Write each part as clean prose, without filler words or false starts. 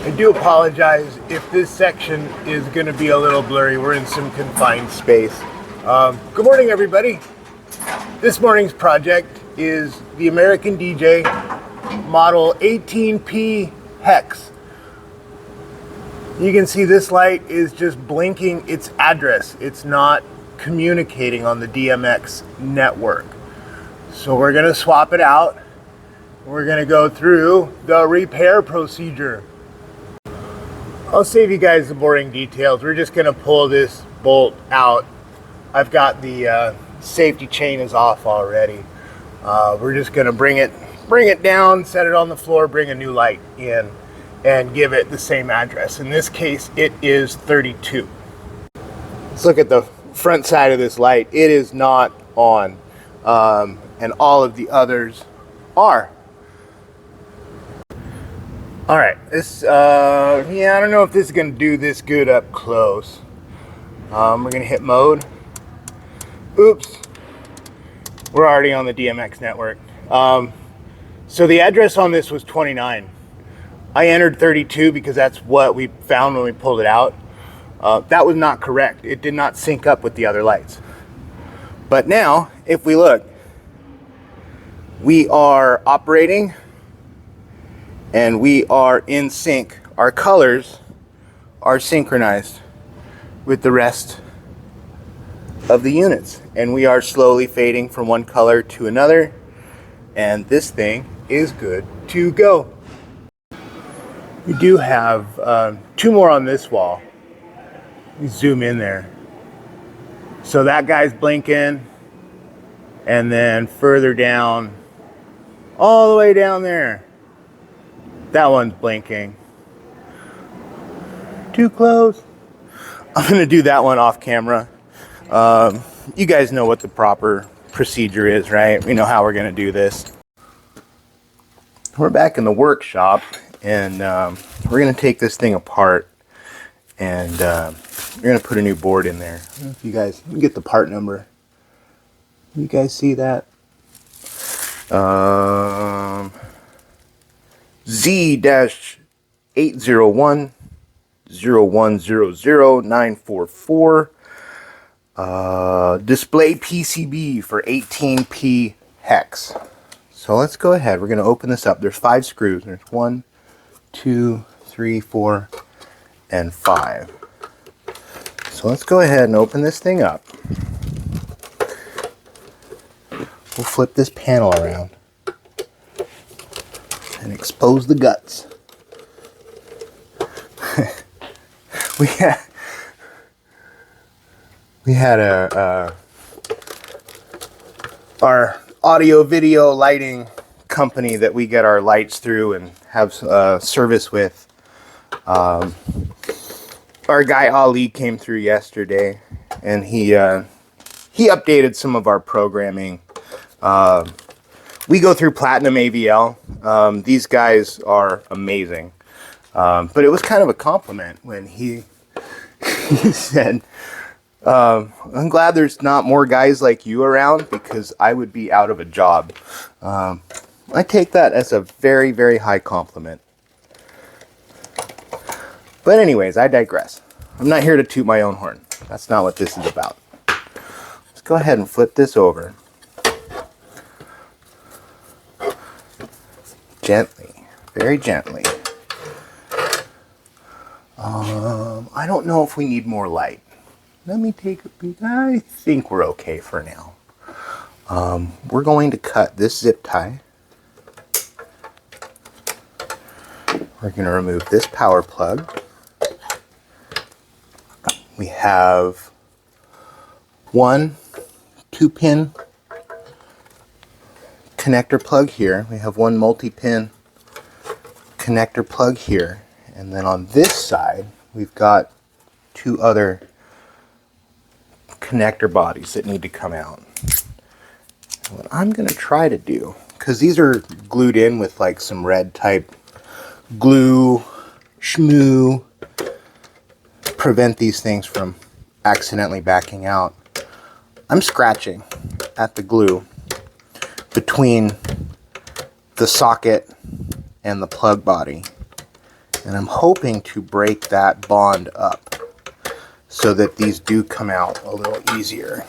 I do apologize if this section is going to be a little blurry. We're in some confined space. Good morning, everybody. This morning's project is the American DJ model 18P-HEX. You can see this light is just blinking its address. It's not communicating on the DMX network. So we're going to swap it out. We're going to go through the repair procedure. I'll save you guys the boring details. We're just going to pull this bolt out. I've got the safety chain is off already. We're just going to bring it down, set it on the floor, bring a new light in, and give it the same address. In this case, it is 32. Let's look at the front side of this light. It is not on, and all of the others are. All right, this, yeah, I don't know if this is gonna do this good up close. We're gonna hit mode. Oops, we're already on the DMX network. So the address on this was 29. I entered 32 because that's what we found when we pulled it out. That was not correct. It did not sync up with the other lights. But now, if we look, we are operating and we are in sync. Our colors are synchronized with the rest of the units, and we are slowly fading from one color to another, and this thing is good to go. We do have two more on this wall. We zoom in there. So that guy's blinking, and then further down, all the way down there, that one's blinking. Too close. I'm gonna do that one off camera. You guys know what the proper procedure is, right? We know how we're gonna do this. We're back in the workshop, and we're gonna take this thing apart, and we're gonna put a new board in there. I don't know if you guys can get the part number. You guys see that? Z-801-0100-944. Display PCB for 18P-HEX. So let's go ahead. We're going to open this up. There's 5 screws. There's 1, 2, 3, 4, and 5. So let's go ahead and open this thing up. We'll flip this panel around and expose the guts. we had our audio video lighting company that we get our lights through and have service with. Our guy Ali came through yesterday, and he updated some of our programming. We go through Platinum AVL. These guys are amazing. But it was kind of a compliment when he said, I'm glad there's not more guys like you around, because I would be out of a job. I take that as a very, very high compliment. But anyways, I digress. I'm not here to toot my own horn. That's not what this is about. Let's go ahead and flip this over. Gently, very gently. I don't know if we need more light. Let me take a peek. I think we're okay for now. We're going to cut this zip tie. We're going to remove this power plug. We have one 2-pin connector plug here. We have one multi-pin connector plug here. And then on this side, we've got 2 other connector bodies that need to come out. And what I'm going to try to do, because these are glued in with like some red type glue, schmoo, prevent these things from accidentally backing out. I'm scratching at the glue between the socket and the plug body. And I'm hoping to break that bond up so that these do come out a little easier.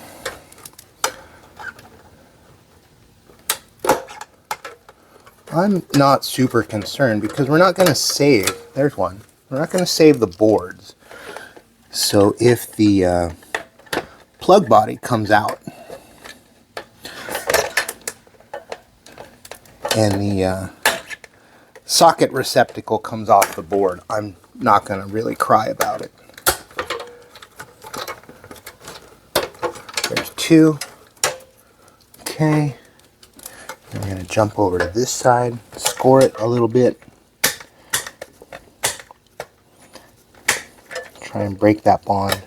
I'm not super concerned because we're not going to save, there's one, we're not going to save the boards. So if the plug body comes out and the socket receptacle comes off the board, I'm not going to really cry about it. There's two. Okay. I'm going to jump over to this side, score it a little bit. Try and break that bond.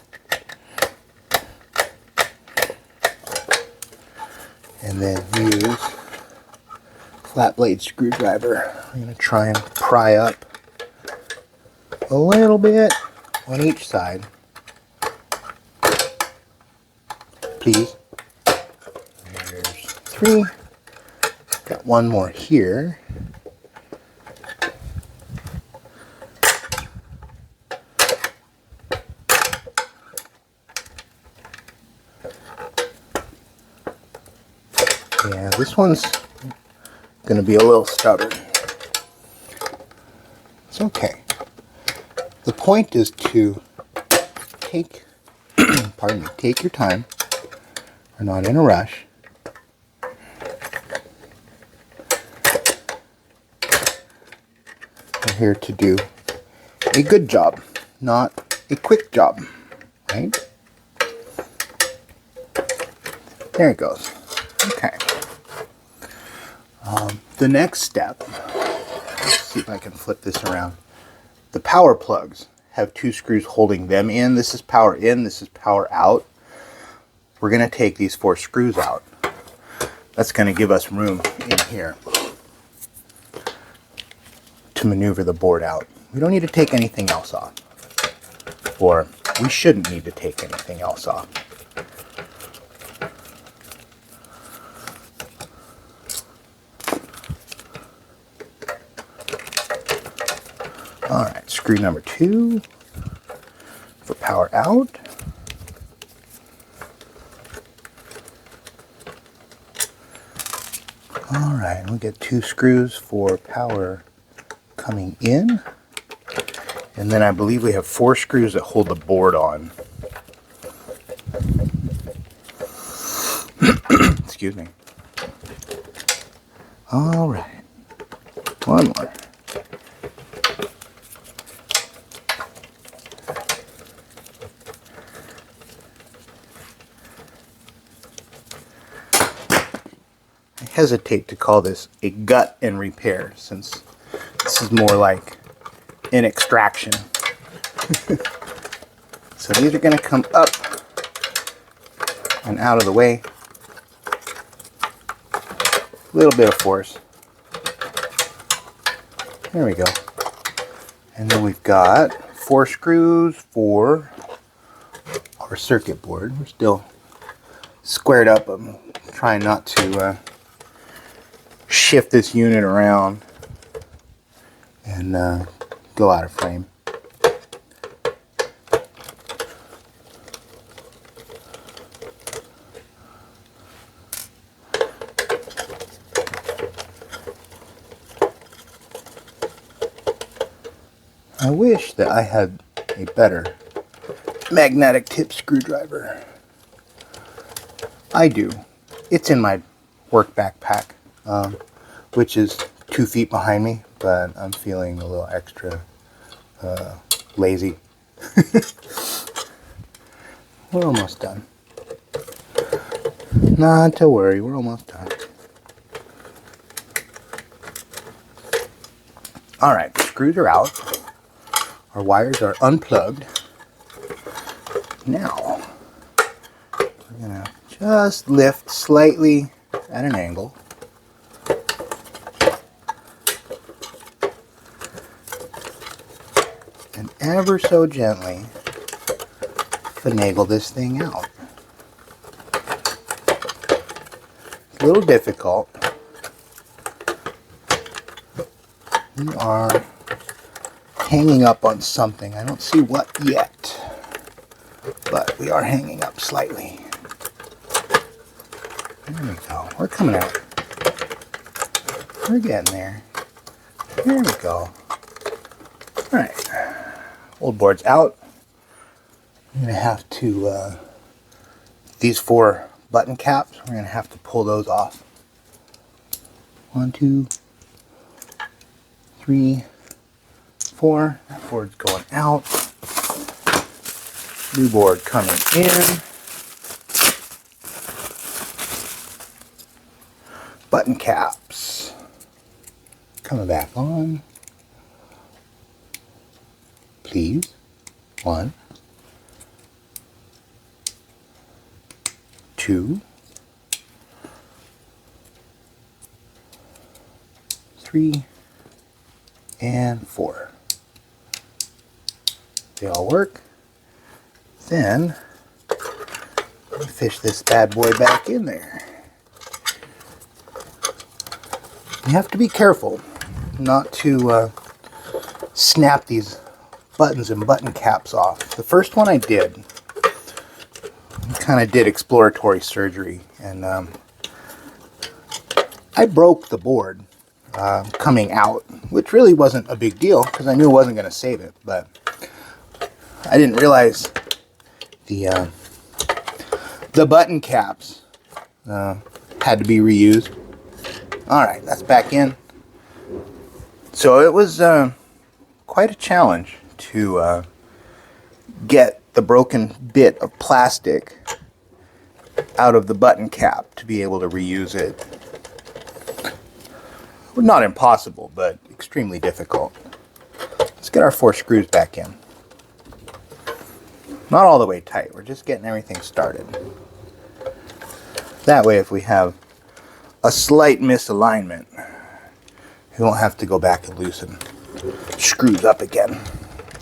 And then use flat blade screwdriver. I'm going to try and pry up a little bit on each side. Please. There's three. Got one more here. Yeah, this one's going to be a little stubborn. It's okay. The point is to take, pardon me, take your time. We're not in a rush. We're here to do a good job, not a quick job, right? There it goes. Okay. The next step, let's see if I can flip this around. The power plugs have two screws holding them in. This is power in, this is power out. We're going to take these 4 screws out. That's going to give us room in here to maneuver the board out. We don't need to take anything else off. Or we shouldn't need to take anything else off. Alright, screw number 2 for power out. Alright, we get 2 screws for power coming in. And then I believe we have 4 screws that hold the board on. Excuse me. Alright, one more. Hesitate to call this a gut and repair since this is more like an extraction. So these are going to come up and out of the way. A little bit of force. There we go. And then we've got 4 screws for our circuit board. We're still squared up. I'm trying not to shift this unit around and go out of frame. I wish that I had a better magnetic tip screwdriver. I do. It's in my work backpack. Which is 2 feet behind me, but I'm feeling a little extra lazy. We're almost done. Not to worry, we're almost done. Alright, the screws are out. Our wires are unplugged. Now, we're going to just lift slightly at an angle. And ever so gently finagle this thing out. It's a little difficult. We are hanging up on something. I don't see what yet, but we are hanging up slightly. There we go. We're coming out. We're getting there. There we go. Alright. Old board's out. I'm going to have to, these 4 button caps, we're going to have to pull those off. 1, 2, 3, 4. That board's going out. New board coming in. Button caps coming back on. Please. 1, 2, 3, and 4. They all work. Then fish this bad boy back in there. You have to be careful not to snap these buttons and button caps off. The first one I did, kind of did exploratory surgery, and I broke the board coming out, which really wasn't a big deal because I knew I wasn't going to save it, but I didn't realize the button caps had to be reused. Alright, that's back in. So it was quite a challenge to get the broken bit of plastic out of the button cap to be able to reuse it. Well, not impossible, but extremely difficult. Let's get our 4 screws back in. Not all the way tight, we're just getting everything started. That way, if we have a slight misalignment, we won't have to go back and loosen screws up again.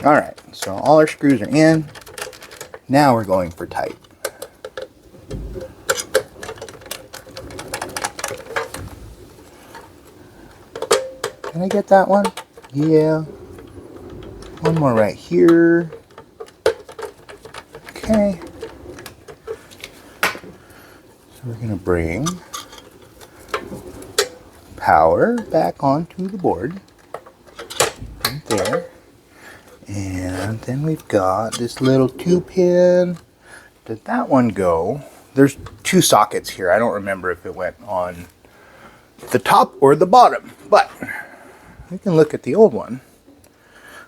Alright, so all our screws are in. Now we're going for tight. Can I get that one? Yeah. One more right here. Okay. So we're going to bring power back onto the board. Right there. And then we've got this little 2-pin. Did that one go? There's 2 sockets here. I don't remember if it went on the top or the bottom, but we can look at the old one.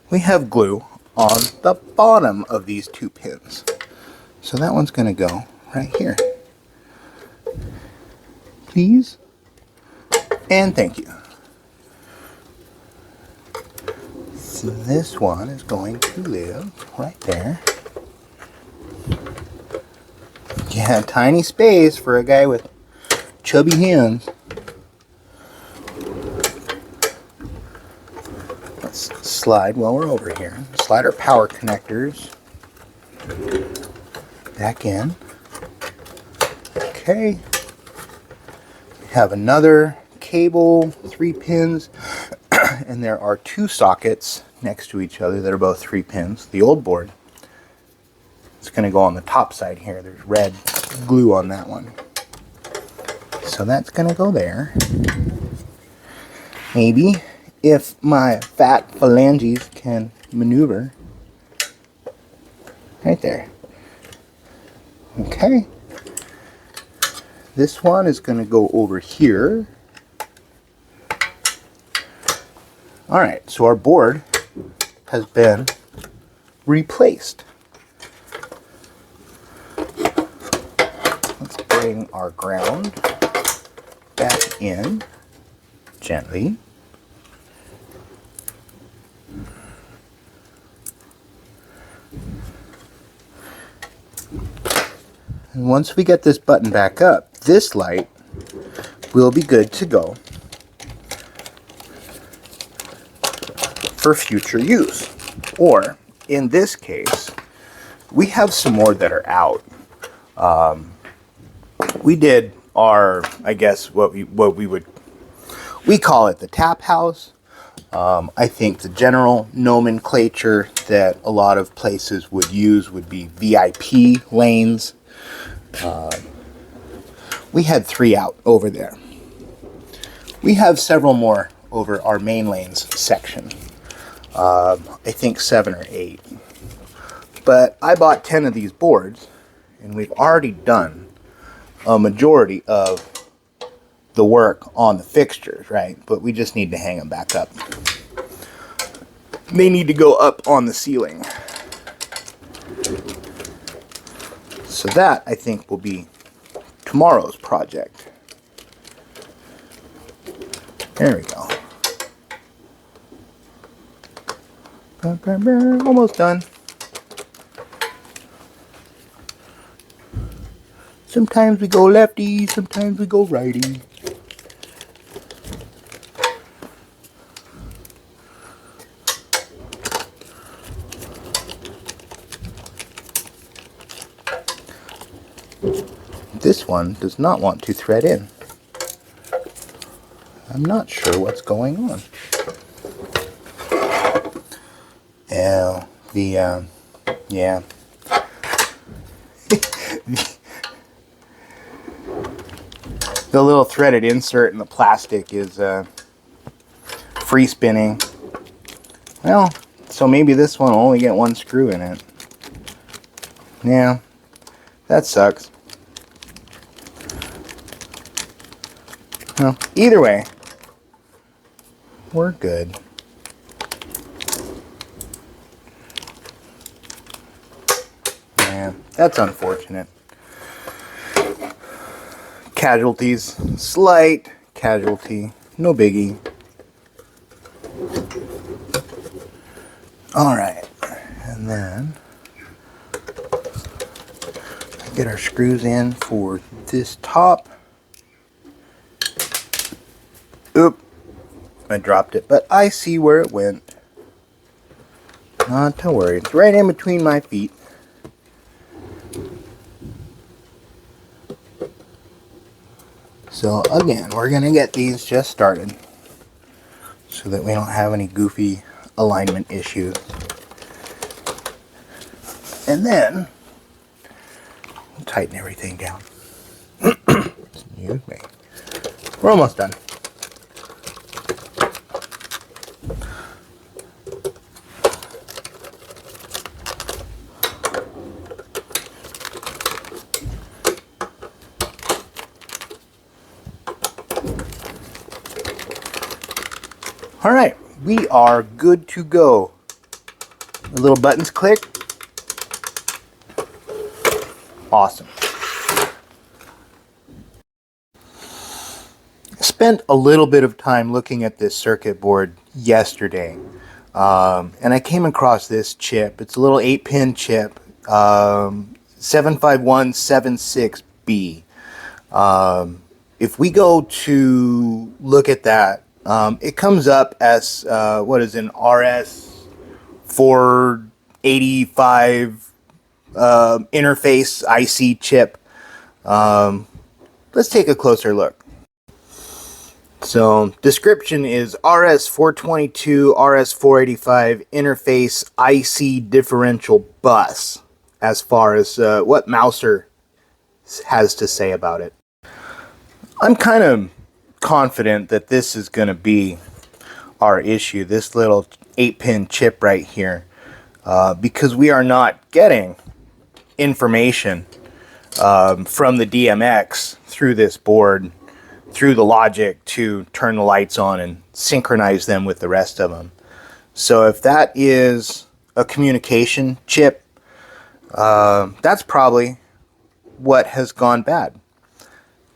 We have glue on the bottom of these 2 pins. So that one's going to go right here. Please. And thank you. So this one is going to live right there. Yeah, tiny space for a guy with chubby hands. Let's slide while we're over here. Slide our power connectors back in. Okay. We have another cable, 3 pins, and there are 2 sockets next to each other that are both 3 pins. The old board, it's going to go on the top side here. There's red glue on that one. So that's going to go there. Maybe, if my fat phalanges can maneuver. Right there. Okay. This one is going to go over here. Alright, so our board has been replaced. Let's bring our ground back in gently. And once we get this button back up, this light will be good to go for future use. Or, in this case, we have some more that are out. We did our, I guess, we call it the tap house. I think the general nomenclature that a lot of places would use would be VIP lanes. We had 3 out over there. We have several more over our main lanes section. I think 7 or 8. But I bought 10 of these boards, and we've already done a majority of the work on the fixtures, right? But we just need to hang them back up. They need to go up on the ceiling. So that, I think, will be tomorrow's project. There we go. Almost done. Sometimes we go lefty, sometimes we go righty. This one does not want to thread in. I'm not sure what's going on. Yeah. The little threaded insert in the plastic is free spinning. Well, so maybe this one will only get 1 screw in it. Yeah, that sucks. Well, either way, we're good. Yeah, that's unfortunate. Casualties, slight casualty, no biggie. Alright, and then get our screws in for this top. Oop, I dropped it, but I see where it went. Not to worry, it's right in between my feet. So again, we're going to get these just started so that we don't have any goofy alignment issues. And then we'll tighten everything down. Excuse me. We're almost done. All right, we are good to go. The little buttons click. Awesome. Spent a little bit of time looking at this circuit board yesterday, and I came across this chip. It's a little 8-pin chip, 75176B. If we go to look at that, it comes up as what is an RS 485 interface IC chip. Let's take a closer look. So description is RS 422 RS 485 interface IC differential bus, as far as what Mouser has to say about it. I'm kind of confident that this is going to be our issue, this little 8-pin chip right here, because we are not getting information from the DMX through this board, through the logic to turn the lights on and synchronize them with the rest of them. So if that is a communication chip, that's probably what has gone bad.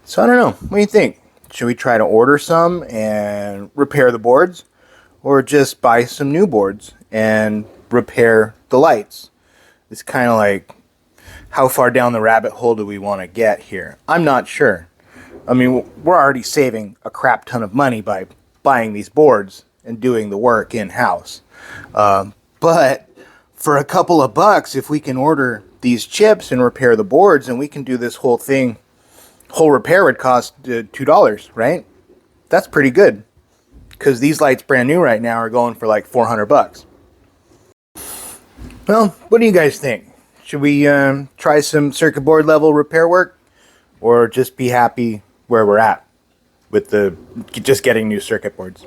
So I don't know. What do you think? Should we try to order some and repair the boards, or just buy some new boards and repair the lights? It's kind of like, how far down the rabbit hole do we want to get here? I'm not sure. I mean, we're already saving a crap ton of money by buying these boards and doing the work in-house. But for a couple of bucks, if we can order these chips and repair the boards, and we can do this whole thing, whole repair would cost $2, right? That's pretty good because these lights brand new right now are going for like 400 bucks. Well, what do you guys think? Should we try some circuit board level repair work, or just be happy where we're at with the just getting new circuit boards?